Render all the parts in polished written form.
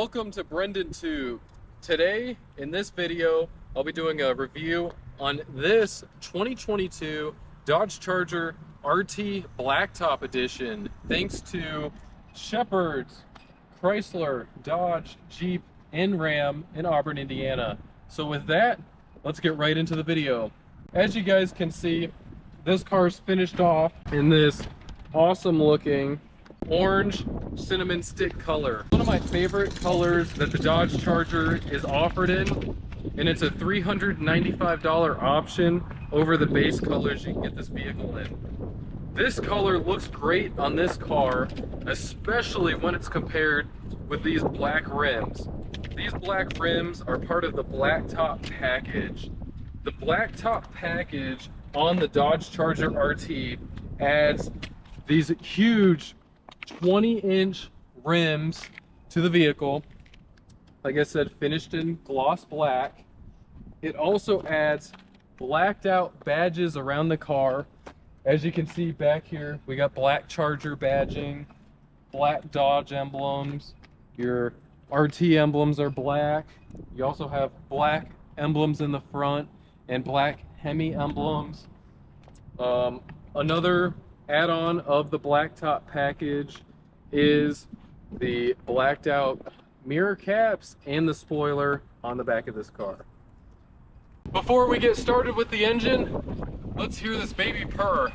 welcome to Brendan Tube. Today, in this video, I'll be doing a review on this 2022 Dodge Charger RT Blacktop Edition, thanks to Shepherd's, Chrysler, Dodge, Jeep, and Ram in Auburn, Indiana. So with that, let's get right into the video. As you guys can see, this car's finished off in this awesome looking orange cinnamon stick color. One of my favorite colors that the Dodge Charger is offered in, and it's a $395 option over the base colors you can get this vehicle in. This color looks great on this car, especially when it's compared with these black rims. These black rims are part of the blacktop package. The blacktop package on the Dodge Charger RT adds these huge 20-inch rims to the vehicle. Like I said, finished in gloss black. It also adds blacked out badges around the car. As you can see back here, we got black Charger badging, black Dodge emblems. Your RT emblems are black. You also have black emblems in the front and black Hemi emblems. Another add-on of the blacktop package is the blacked out mirror caps and the spoiler on the back of this car. Before we get started with the engine, let's hear this baby purr.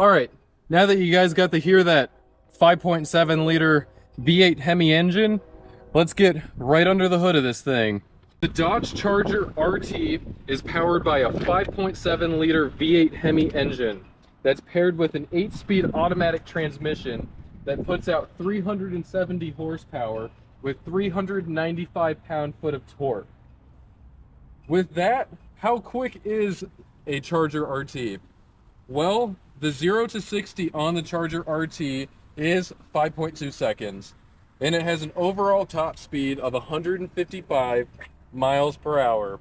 All right, now that you guys got to hear that 5.7 liter V8 Hemi engine, let's get right under the hood of this thing. The Dodge Charger RT is powered by a 5.7 liter V8 Hemi engine that's paired with an 8-speed automatic transmission that puts out 370 horsepower with 395 pound-foot of torque. With that, how quick is a Charger RT? Well, the 0 to 60 on the Charger RT is 5.2 seconds, and it has an overall top speed of 155 miles per hour.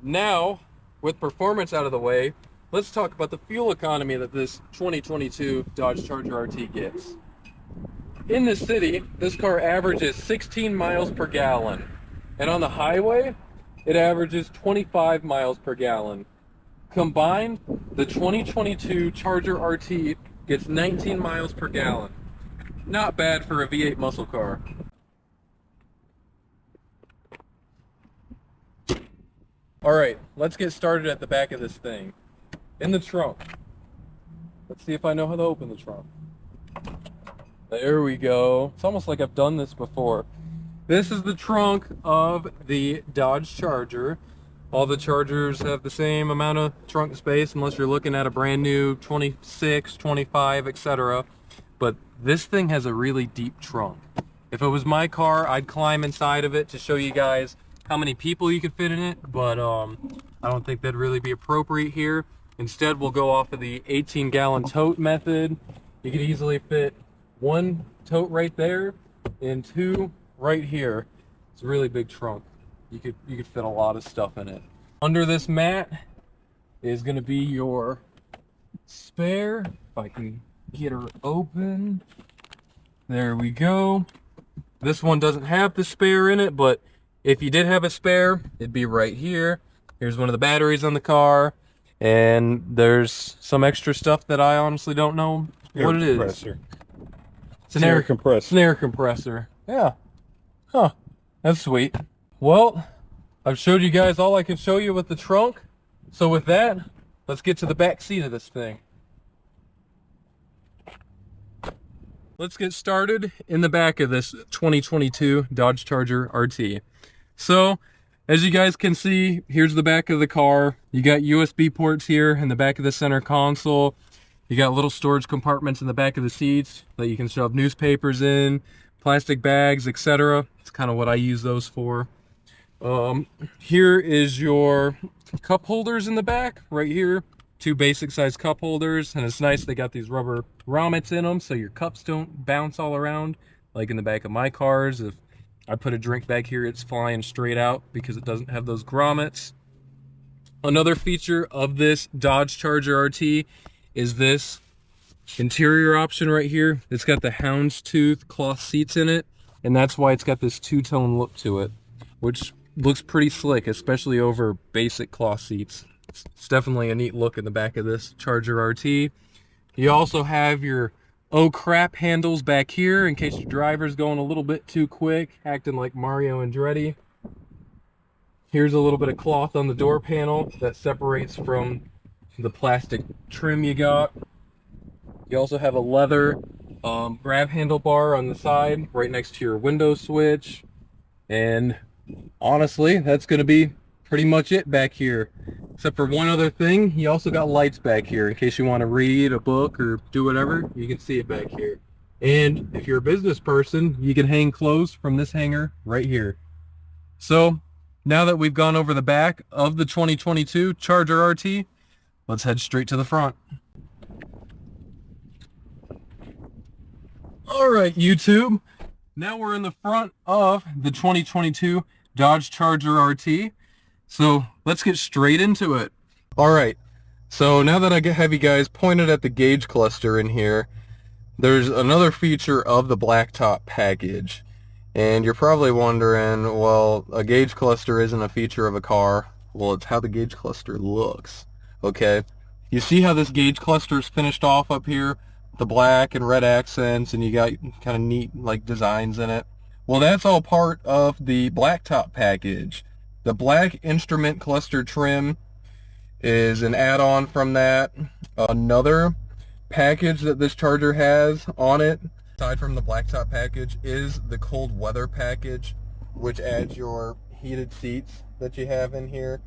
Now, with performance out of the way, let's talk about the fuel economy that this 2022 Dodge Charger RT gets. In the city, this car averages 16 miles per gallon, and on the highway, it averages 25 miles per gallon. Combined, the 2022 Charger RT gets 19 miles per gallon. Not bad for a V8 muscle car. Alright, let's get started at the back of this thing. In the trunk. Let's see if I know how to open the trunk. There we go. It's almost like I've done this before. This is the trunk of the Dodge Charger. All the Chargers have the same amount of trunk space unless you're looking at a brand new 26, 25, etc. But this thing has a really deep trunk. If it was my car, I'd climb inside of it to show you guys how many people you could fit in it, but I don't think that'd really be appropriate here. Instead, we'll go off of the 18-gallon tote method. You could easily fit one tote right there and two right here. It's a really big trunk. You could fit a lot of stuff in it. Under this mat is going to be your spare. If I can get her open. There we go. This one doesn't have the spare in it, but if you did have a spare, it'd be right here. Here's one of the batteries on the car, and there's some extra stuff that I honestly don't know what it is. Compressor. It's an air compressor. It's an air compressor. Yeah. Huh. That's sweet. Well, I've showed you guys all I can show you with the trunk. So with that, let's get to the back seat of this thing. Let's get started in the back of this 2022 Dodge Charger RT. So, as you guys can see, here's the back of the car. You got USB ports here in the back of the center console. You got little storage compartments in the back of the seats that you can shove newspapers in, plastic bags, etc. It's kind of what I use those for. Here is your cup holders in the back, right here. Two basic size cup holders, and it's nice they got these rubber grommets in them so your cups don't bounce all around, like in the back of my cars. If I put a drink back here, it's flying straight out because it doesn't have those grommets. Another feature of this Dodge Charger RT is this interior option right here. It's got the houndstooth cloth seats in it, and that's why it's got this two-tone look to it, which looks pretty slick, especially over basic cloth seats. It's definitely a neat look in the back of this Charger RT. You also have your oh crap handles back here in case your driver's going a little bit too quick, acting like Mario Andretti. Here's a little bit of cloth on the door panel that separates from the plastic trim you got. You also have a leather grab handle bar on the side right next to your window switch. And honestly, that's going to be pretty much it back here. Except for one other thing, you also got lights back here in case you want to read a book or do whatever. You can see it back here. And if you're a business person, you can hang clothes from this hanger right here. So now that we've gone over the back of the 2022 Charger RT, let's head straight to the front. All right, YouTube. Now we're in the front of the 2022 Dodge Charger RT. So let's get straight into it. All right. So now that I have you guys pointed at the gauge cluster in here, there's another feature of the blacktop package. And you're probably wondering, well, a gauge cluster isn't a feature of a car. Well, it's how the gauge cluster looks. Okay? You see how this gauge cluster is finished off up here? The black and red accents, and you got kind of neat like designs in it. Well, that's all part of the blacktop package. The black instrument cluster trim is an add-on from that. Another package that this Charger has on it, aside from the blacktop package, is the cold weather package, which adds your heated seats that you have in here.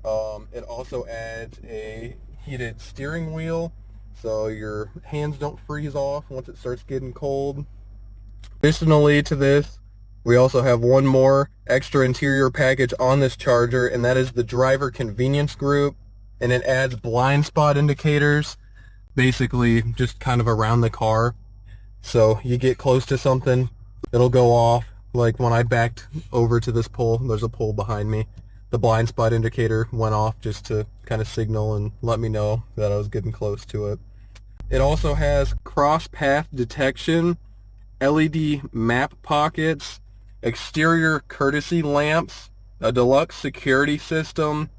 It also adds a heated steering wheel, so your hands don't freeze off once it starts getting cold. Additionally to this, we also have one more extra interior package on this Charger, and that is the driver convenience group, and it adds blind spot indicators, basically just kind of around the car. So you get close to something, it'll go off. Like when I backed over to this pole, there's a pole behind me. The blind spot indicator went off just to kind of signal and let me know that I was getting close to it. It also has cross path detection, LED map pockets, exterior courtesy lamps, a deluxe security system,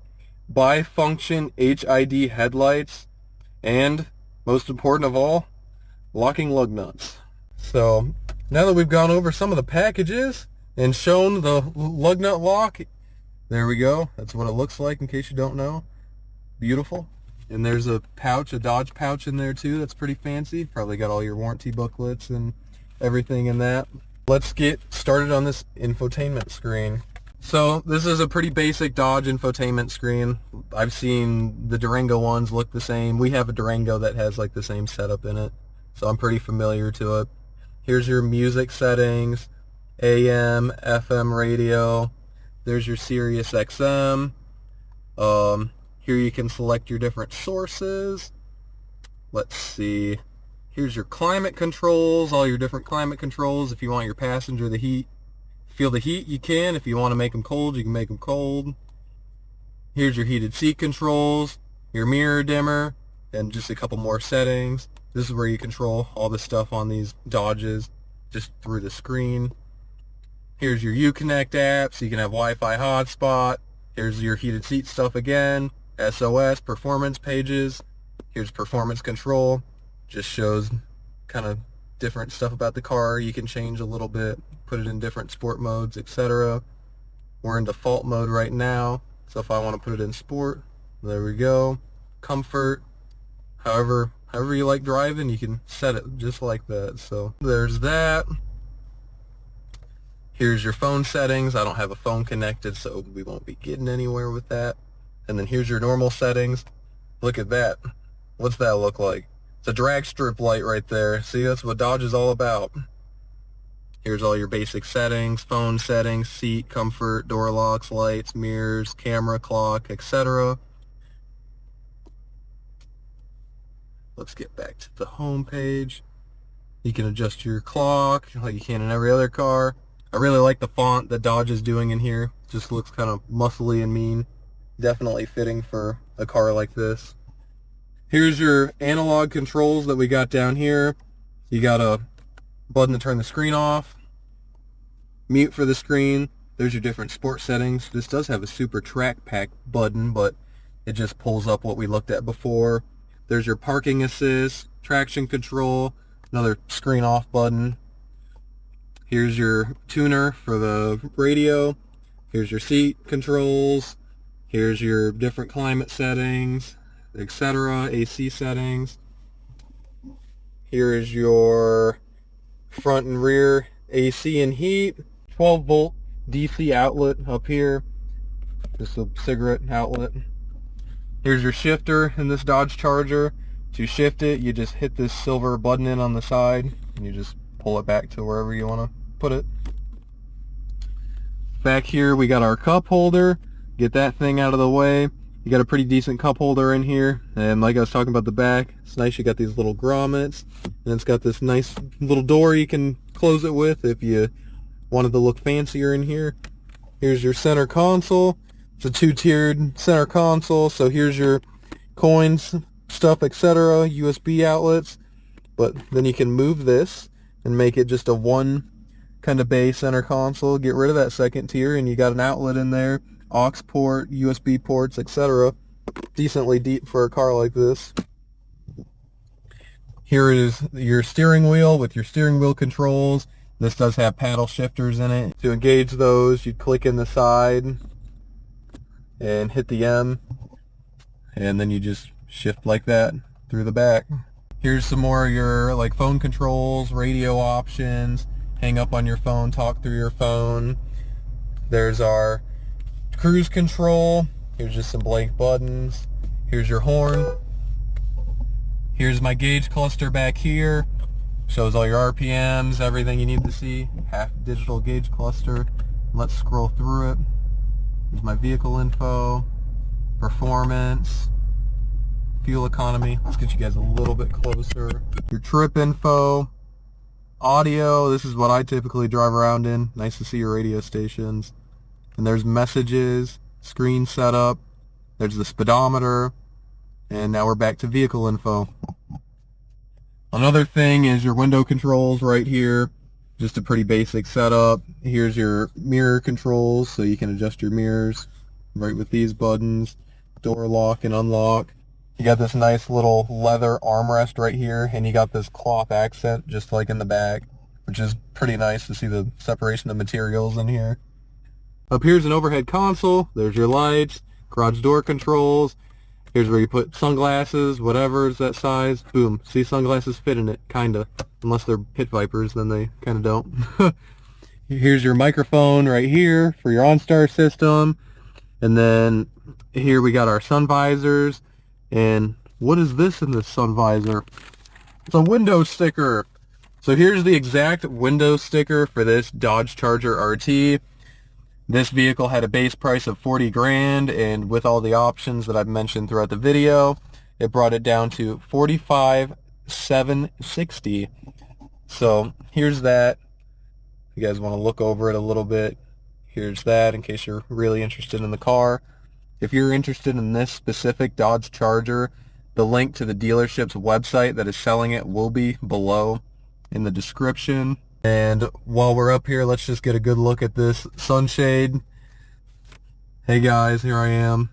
bi-function HID headlights, and most important of all, locking lug nuts. So now that we've gone over some of the packages and shown the lug nut lock, there we go. That's what it looks like in case you don't know. Beautiful. And there's a pouch, a Dodge pouch in there too. That's pretty fancy. Probably got all your warranty booklets and everything in that. Let's get started on this infotainment screen. So this is a pretty basic Dodge infotainment screen. I've seen the Durango ones look the same. We have a Durango that has like the same setup in it, so I'm pretty familiar to it. Here's your music settings, AM, FM radio. There's your Sirius XM. Here you can select your different sources. Let's see. Here's your climate controls, all your different climate controls. If you want your passenger feel the heat, you can. If you want to make them cold, you can make them cold. Here's your heated seat controls, your mirror dimmer, and just a couple more settings. This is where you control all the stuff on these Dodges just through the screen. Here's your Uconnect app, so you can have Wi-Fi hotspot. Here's your heated seat stuff again. SOS, performance pages. Here's performance control. Just shows kind of different stuff about the car. You can change a little bit, put it in different sport modes, etc. We're in default mode right now, so if I want to put it in sport, there we go. Comfort, however you like driving, you can set it just like that. So there's that. Here's your phone settings. I don't have a phone connected, so we won't be getting anywhere with that. And then here's your normal settings. Look at that. What's that look like? It's a drag strip light right there. See, that's what Dodge is all about. Here's all your basic settings, phone settings, seat, comfort, door locks, lights, mirrors, camera, clock, etc. Let's get back to the home page. You can adjust your clock like you can in every other car. I really like the font that Dodge is doing in here. Just looks kind of muscly and mean. Definitely fitting for a car like this. Here's your analog controls that we got down here. You got a button to turn the screen off, mute for the screen. There's your different sport settings. This does have a super track pack button, but it just pulls up what we looked at before. There's your parking assist, traction control, another screen off button. Here's your tuner for the radio. Here's your seat controls. Here's your different climate settings, etc., AC settings. Here is your front and rear AC and heat, 12 volt DC outlet up here, just a cigarette outlet. Here's your shifter in this Dodge Charger. To shift it, you just hit this silver button in on the side, and you just pull it back to wherever you want to put it. Back here we got our cup holder. Get that thing out of the way. You got a pretty decent cup holder in here, and like I was talking about the back, it's nice. You got these little grommets, and it's got this nice little door you can close it with if you wanted to look fancier in here. Here's your center console. It's a two-tiered center console, so here's your coins, stuff, etc., USB outlets, but then you can move this and make it just a one kind of bay center console. Get rid of that second tier, and you got an outlet in there, aux port, USB ports, etc. Decently deep for a car like this. Here is your steering wheel with your steering wheel controls. This does have paddle shifters in it. To engage those, you'd click in the side and hit the M, and then you just shift like that through the back. Here's some more of your like phone controls, radio options, hang up on your phone, talk through your phone. There's our cruise control. Here's just some blank buttons. Here's your horn. Here's my gauge cluster back here. Shows all your RPMs, everything you need to see. Half digital gauge cluster. Let's scroll through it. Here's my vehicle info, performance, fuel economy. Let's get you guys a little bit closer. Your trip info, audio. This is what I typically drive around in. Nice to see your radio stations. And there's messages, screen setup. There's the speedometer. And now we're back to vehicle info. Another thing is your window controls right here. Just a pretty basic setup. Here's your mirror controls, so you can adjust your mirrors right with these buttons. Door lock and unlock. You got this nice little leather armrest right here, and you got this cloth accent just like in the back, which is pretty nice to see the separation of materials in here. Up here's an overhead console. There's your lights, garage door controls. Here's where you put sunglasses, whatever is that size. Boom. See, sunglasses fit in it, kinda. Unless they're pit vipers, then they kinda don't. Here's your microphone right here for your OnStar system. And then here we got our sun visors. And what is this in the sun visor? It's a window sticker. So here's the exact window sticker for this Dodge Charger RT. This vehicle had a base price of 40 grand, and with all the options that I've mentioned throughout the video, it brought it down to 45,760. So here's that. If you guys want to look over it a little bit, here's that in case you're really interested in the car. If you're interested in this specific Dodge Charger, the link to the dealership's website that is selling it will be below in the description. And while we're up here, let's just get a good look at this sunshade. Hey guys, here I am.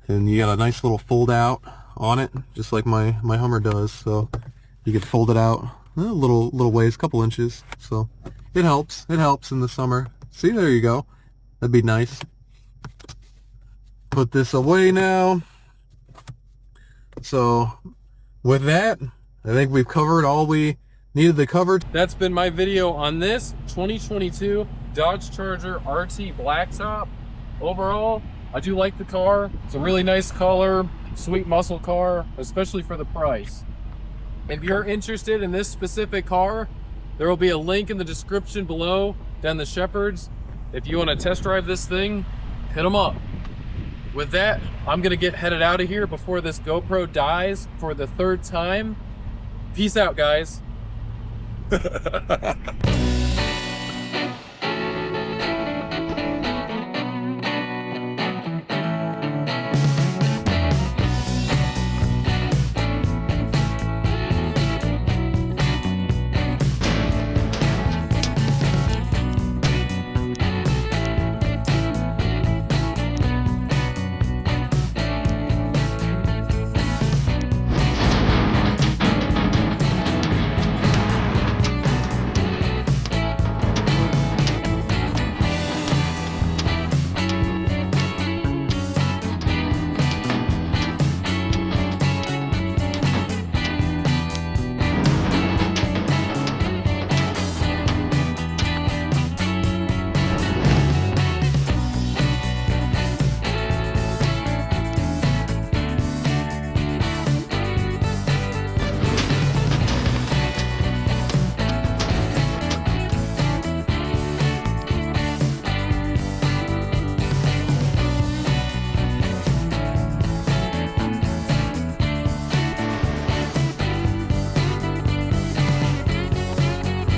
And you got a nice little fold out on it, just like my Hummer does. So you can fold it out a little ways, couple inches. So it helps. It helps in the summer. See, there you go. That'd be nice. Put this away now. So with that, I think we've covered all we needed to cover. That's been my video on this 2022 Dodge Charger RT Blacktop. Overall, I do like the car. It's a really nice color, sweet muscle car, especially for the price. If you're interested in this specific car, There will be a link in the description below down the Shepherds. If you want to test drive this thing, hit them up. With that, I'm gonna get headed out of here before this GoPro dies for the 3rd time. Peace out, guys.